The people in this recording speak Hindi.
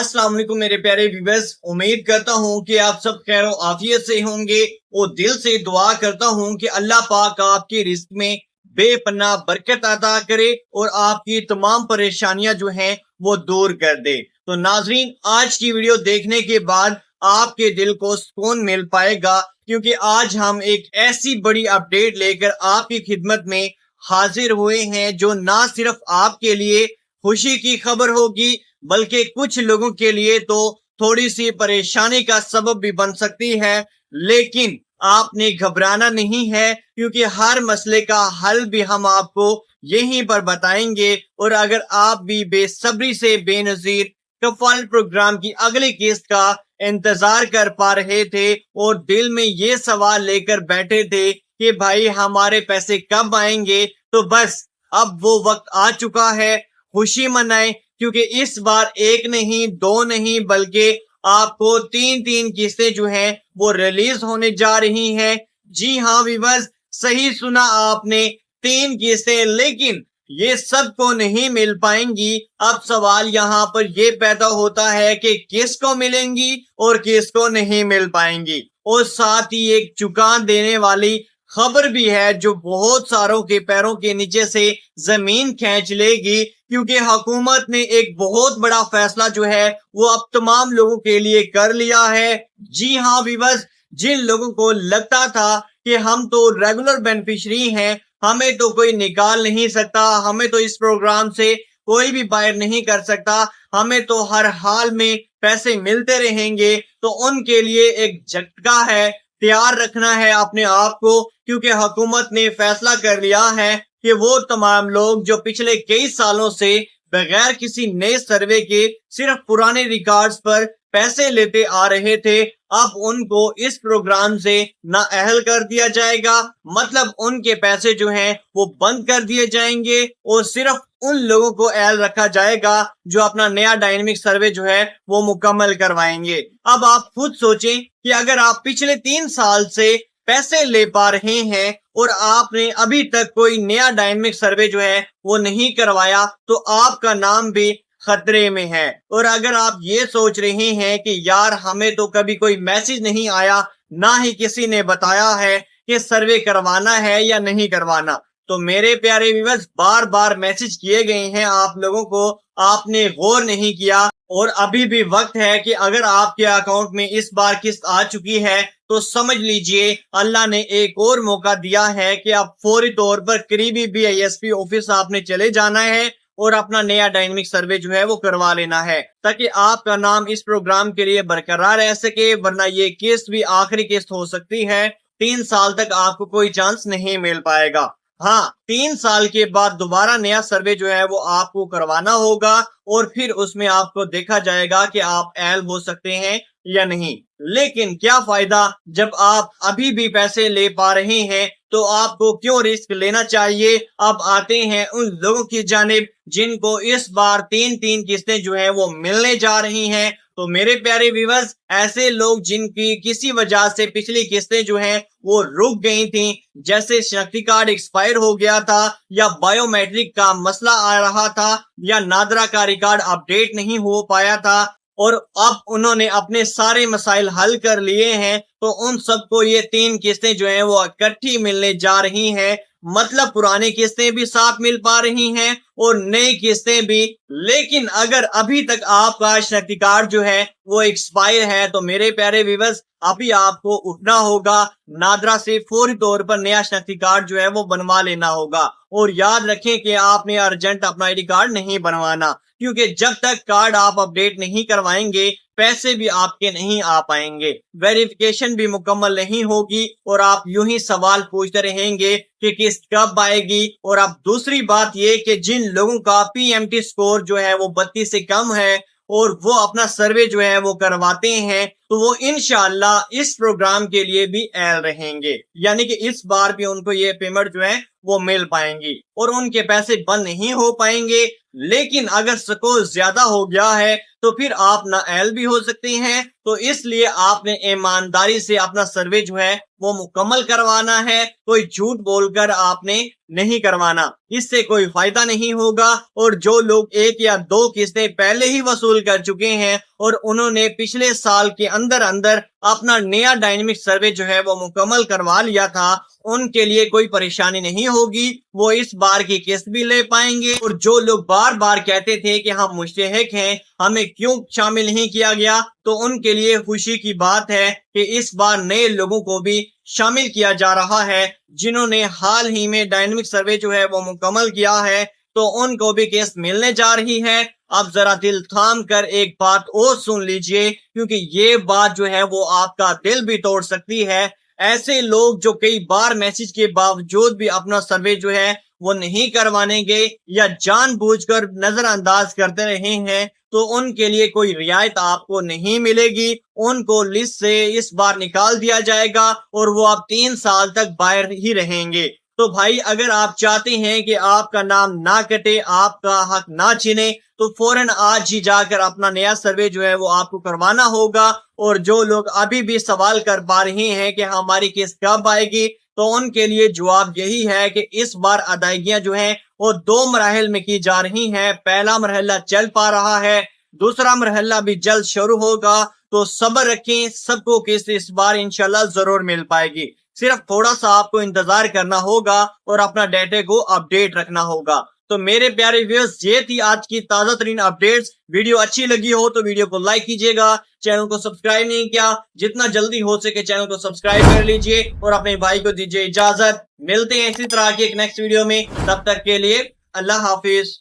अस्सलाम वालेकुम मेरे प्यारे व्यूअर्स, उम्मीद करता हूँ कि आप सब खैर आफियत से होंगे और दिल से दुआ करता हूँ कि अल्लाह पाक आपके रिस्क में बेपनाह बरकत अता करे और आपकी तमाम परेशानियां जो हैं वो दूर कर दे। तो नाजरीन, आज की वीडियो देखने के बाद आपके दिल को सुकून मिल पाएगा, क्योंकि आज हम एक ऐसी बड़ी अपडेट लेकर आपकी खिदमत में हाजिर हुए हैं जो ना सिर्फ आपके लिए खुशी की खबर होगी बल्कि कुछ लोगों के लिए तो थोड़ी सी परेशानी का सबब भी बन सकती है। लेकिन आपने घबराना नहीं है, क्योंकि हर मसले का हल भी हम आपको यहीं पर बताएंगे। और अगर आप भी बेसब्री से बेनजीर कफाल प्रोग्राम की अगली किस्त का इंतजार कर पा रहे थे और दिल में ये सवाल लेकर बैठे थे कि भाई हमारे पैसे कब आएंगे, तो बस अब वो वक्त आ चुका है। खुशी मनाएं, क्योंकि इस बार एक नहीं दो नहीं बल्कि आपको तीन किस्तें जो हैं वो रिलीज होने जा रही हैं। जी हाँ व्यूअर्स, सही सुना आपने, 3 किस्तें, लेकिन ये सबको नहीं मिल पाएंगी। अब सवाल यहाँ पर ये पैदा होता है कि किसको मिलेंगी और किसको नहीं मिल पाएंगी। और साथ ही एक चुका देने वाली खबर भी है जो बहुत सारों के पैरों के नीचे से जमीन खींच लेगी, क्योंकि हुकूमत ने एक बहुत बड़ा फैसला जो है वो अब तमाम लोगों के लिए कर लिया है। जी हाँ व्यूअर्स, जिन लोगों को लगता था कि हम तो रेगुलर बेनिफिशियरी हैं, हमें तो कोई निकाल नहीं सकता, हमें तो इस प्रोग्राम से कोई भी बाहर नहीं कर सकता, हमें तो हर हाल में पैसे मिलते रहेंगे, तो उनके लिए एक झटका है। तैयार रखना है अपने आप को, क्योंकि हुकूमत ने फैसला कर लिया है कि वो तमाम लोग जो पिछले कई सालों से बगैर किसी नए सर्वे के सिर्फ पुराने रिकॉर्ड्स पर पैसे लेते आ रहे थे, अब उनको इस प्रोग्राम से नाअहल कर दिया जाएगा। मतलब उनके पैसे जो हैं वो बंद कर दिए जाएंगे और सिर्फ उन लोगों को अहल रखा जाएगा जो अपना नया डायनेमिक सर्वे जो है वो मुकम्मल करवाएंगे। अब आप खुद सोचें कि अगर आप पिछले 3 साल से पैसे ले पा रहे हैं और आपने अभी तक कोई नया डायनेमिक सर्वे जो है वो नहीं करवाया, तो आपका नाम भी खतरे में है। और अगर आप ये सोच रहे हैं कि यार हमें तो कभी कोई मैसेज नहीं आया, ना ही किसी ने बताया है कि सर्वे करवाना है या नहीं करवाना, तो मेरे प्यारे व्यूअर्स, बार बार मैसेज किए गए हैं आप लोगों को, आपने गौर नहीं किया। और अभी भी वक्त है कि अगर आपके अकाउंट में इस बार किस्त आ चुकी है तो समझ लीजिए अल्लाह ने एक और मौका दिया है कि आप फौरी तौर पर करीबी BISP ऑफिस आपने चले जाना है और अपना नया डायनेमिक सर्वे जो है वो करवा लेना है, ताकि आपका नाम इस प्रोग्राम के लिए बरकरार रह सके। वरना ये किस्त भी आखिरी किस्त हो सकती है, 3 साल तक आपको कोई चांस नहीं मिल पाएगा। हाँ, 3 साल के बाद दोबारा नया सर्वे जो है वो आपको करवाना होगा और फिर उसमें आपको देखा जाएगा कि आप अहल हो सकते हैं या नहीं। लेकिन क्या फायदा जब आप अभी भी पैसे ले पा रहे हैं, तो आपको क्यों रिस्क लेना चाहिए। अब आते हैं उन लोगों की जानिब जिनको इस बार 3 किस्तें जो है वो मिलने जा रही हैं। तो मेरे प्यारे व्यूअर्स, ऐसे लोग जिनकी किसी वजह से पिछली किस्तें जो हैं वो रुक गई थी, जैसे शनाख्ती कार्ड एक्सपायर हो गया था या बायोमेट्रिक का मसला आ रहा था या नादरा का रिकॉर्ड अपडेट नहीं हो पाया था, और अब उन्होंने अपने सारे मसाइल हल कर लिए हैं, तो उन सबको ये 3 किस्तें जो हैं वो इकट्ठी मिलने जा रही हैं। मतलब पुरानी किस्तें भी साथ मिल पा रही हैं और नई किस्तें भी। लेकिन अगर अभी तक आपका शनाख्ती कार्ड जो है वो एक्सपायर है, तो मेरे प्यारे व्यूअर्स, अभी आपको उठना होगा, नादरा से फौरी तौर पर नया शनाख्ती कार्ड जो है वो बनवा लेना होगा। और याद रखें कि आपने अर्जेंट अपना ID कार्ड नहीं बनवाना, क्योंकि जब तक कार्ड आप अपडेट नहीं करवाएंगे पैसे भी आपके नहीं आ पाएंगे, वेरिफिकेशन भी मुकम्मल नहीं होगी और आप यूं ही सवाल पूछते रहेंगे कि किस्त कब आएगी। और अब दूसरी बात ये कि जिन लोगों का PMT स्कोर जो है वो 32 से कम है और वो अपना सर्वे जो है वो करवाते हैं, तो वो इंशाअल्लाह इस प्रोग्राम के लिए भी अहल रहेंगे, यानी कि इस बार भी उनको ये पेमेंट जो है वो मिल पाएंगी और उनके पैसे बंद नहीं हो पाएंगे। लेकिन अगर स्कोर ज्यादा हो गया है तो फिर आप नाअहल भी हो सकते हैं, तो इसलिए आपने ईमानदारी से अपना सर्वे जो है वो मुकम्मल करवाना है। कोई झूठ बोलकर आपने नहीं करवाना, इससे कोई फायदा नहीं होगा। और जो लोग 1 या 2 किस्तें पहले ही वसूल कर चुके हैं और उन्होंने पिछले साल के अंदर अंदर अपना नया डायनेमिक सर्वे जो है वो मुकम्मल करवा लिया था, उनके लिए कोई परेशानी नहीं होगी, वो इस बार की किस्त भी ले पाएंगे। और जो लोग बार बार कहते थे कि हम मुश्तहिक हैं, हमें क्यों शामिल नहीं किया गया, तो उनके लिए खुशी की बात है कि इस बार नए लोगों को भी शामिल किया जा रहा है, जिन्होंने हाल ही में डायनेमिक सर्वे जो है वो मुकम्मल किया है, तो उनको भी किस्त मिलने जा रही है। अब जरा दिल थाम कर एक बात और सुन लीजिए, क्योंकि ये बात जो है वो आपका दिल भी तोड़ सकती है। ऐसे लोग जो कई बार मैसेज के बावजूद भी अपना सर्वे जो है वो नहीं करवाने गए या जानबूझकर नजरअंदाज करते रहे हैं, तो उनके लिए कोई रियायत आपको नहीं मिलेगी। उनको लिस्ट से इस बार निकाल दिया जाएगा और वो अब 3 साल तक बाहर ही रहेंगे। तो भाई, अगर आप चाहते हैं कि आपका नाम ना कटे, आपका हक ना छिने, तो फौरन आज ही जाकर अपना नया सर्वे जो है वो आपको करवाना होगा। और जो लोग अभी भी सवाल कर पा रहे हैं कि हमारी किस्त कब आएगी, तो उनके लिए जवाब यही है कि इस बार अदायगियां जो हैं वो 2 मराहल में की जा रही हैं। पहला मरहला चल पा रहा है, दूसरा मरहला भी जल्द शुरू होगा। तो सब्र रखें, सबको किस्त इस बार इंशाल्लाह जरूर मिल पाएगी। सिर्फ थोड़ा सा आपको इंतजार करना होगा और अपना डेटा को अपडेट रखना होगा। तो मेरे प्यारे व्यूअर्स, ये थी आज की ताजा तरीन अपडेट्स। वीडियो अच्छी लगी हो तो वीडियो को लाइक कीजिएगा, चैनल को सब्सक्राइब नहीं किया, जितना जल्दी हो सके चैनल को सब्सक्राइब कर लीजिए और अपने भाई को दीजिए इजाजत। मिलते हैं इसी तरह की एक नेक्स्ट वीडियो में, तब तक के लिए अल्लाह हाफिज।